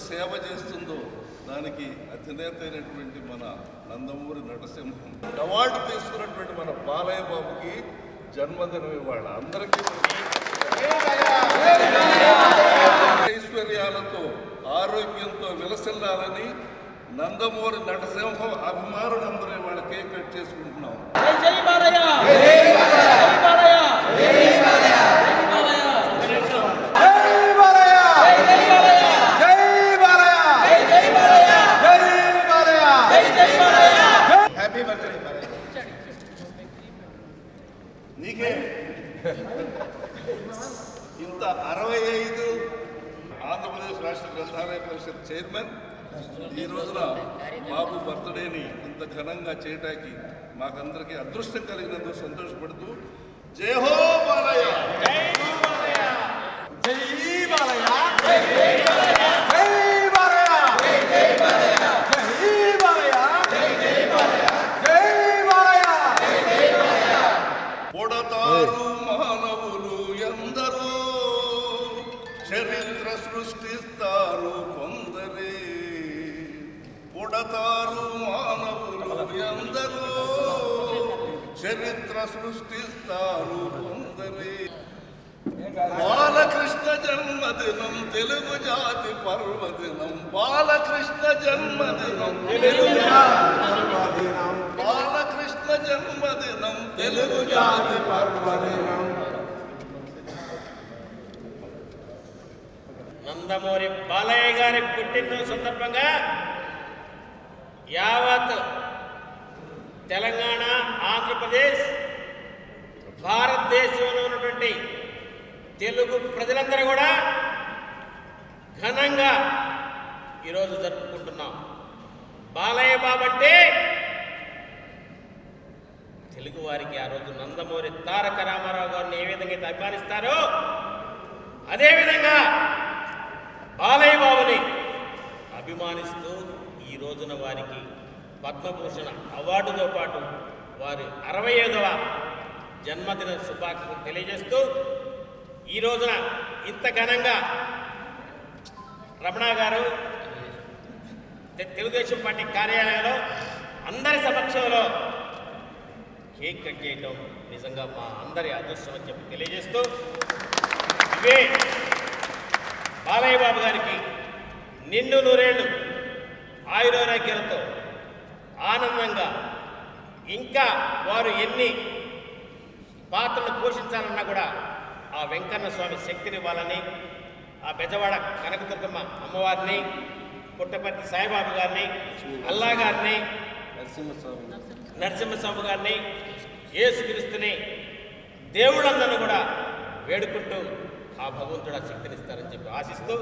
సేవ చేస్తుందో దానికి అధినేత అయినటువంటి మన నందమూరి నటసింహం అవార్డు తీసుకున్నటువంటి మన బాలయ్య బాబుకి జన్మదినం ఇవాళ. అందరికీ ఐశ్వర్యాలతో ఆరోగ్యంతో విలసిల్లాలని నందమూరి నటసింహం అభిమానులందరూ ఇవాళ కేక్ కట్ చేసుకుంటున్నాం. నీకే ఇంత 65 ఆంధ్రప్రదేశ్ రాష్ట్ర గ్రంథాలయ పరిషత్ చైర్మన్ ఈ రోజున బాబు బర్త్డేని ఇంత ఘనంగా చేయటానికి మాకందరికీ అదృష్టం కలిగినందుకు సంతోషపడుతూ జై హో బాలయ్య, జై బాలయ్య, జై బాలయ్య, జై బాలయ్య, జై బాలయ్య, జై బాలయ్య, జై బాలయ్య, జై బాలయ్య, జై బాలయ్య, జై బాలయ్య. పొడతారు మానవులు ఎందరో, చరిత్ర సృష్టిస్తారు కొందరే. పొడతారు మానవులు ఎందరో, చరిత్ర సృష్టిస్తారు కొందరే. బాలకృష్ణ జన్మదినం తెలుగు జాతి పర్వదినం. బాలకృష్ణ జన్మదినం తెలుగు జాతి పర్వదినం. బాలకృష్ణ జన్మదినం తెలుగు జాతి పర్వదినం. నందమూరి బాలయ్య గారి పుట్టినరోజు సందర్భంగా యావత్ తెలంగాణ, ఆంధ్రప్రదేశ్, భారతదేశంలో ఉన్నటువంటి తెలుగు ప్రజలందరూ కూడా ఘనంగా ఈరోజు జరుపుకుంటున్నాం. బాలయ్య బాబు అంటే తెలుగు వారికి ఆ రోజు నందమూరి తారక రామారావు గారిని ఏ విధంగా అయితే అభిమానిస్తారో అదేవిధంగా బాలయ్య బాబుని అభిమానిస్తూ ఈ రోజున వారికి పద్మభూషణ అవార్డుతో పాటు వారి 65వ జన్మదిన శుభాకాంక్షలు తెలియజేస్తూ ఈ రోజున ఇంత ఘనంగా రమణ గారు తెలుగుదేశం పార్టీ కార్యాలయంలో అందరి సమక్షంలో కేక్ కట్ చేయడం నిజంగా మా అందరి అదృష్టం అని చెప్పి తెలియజేస్తూ ఇవే బాలయ్య బాబు గారికి నిండు నూరేళ్లు ఆయురారోగ్యాలతో ఆనందంగా ఇంకా వారు ఎన్ని పాత్రలు పోషించాలన్నా కూడా ఆ వెంకన్న స్వామి శక్తినివ్వాలని, ఆ బెజవాడ కనకదుర్గమ్మ అమ్మవారిని, పుట్టపర్తి సాయిబాబు గారిని, అల్లా గారిని, నరసింహస్వామి గారిని, యేసుక్రీస్తుని, దేవుళ్ళందరినీ కూడా వేడుకుంటూ ఆ భగవంతుడు శక్తినిస్తారని చెప్పి ఆశిస్తూ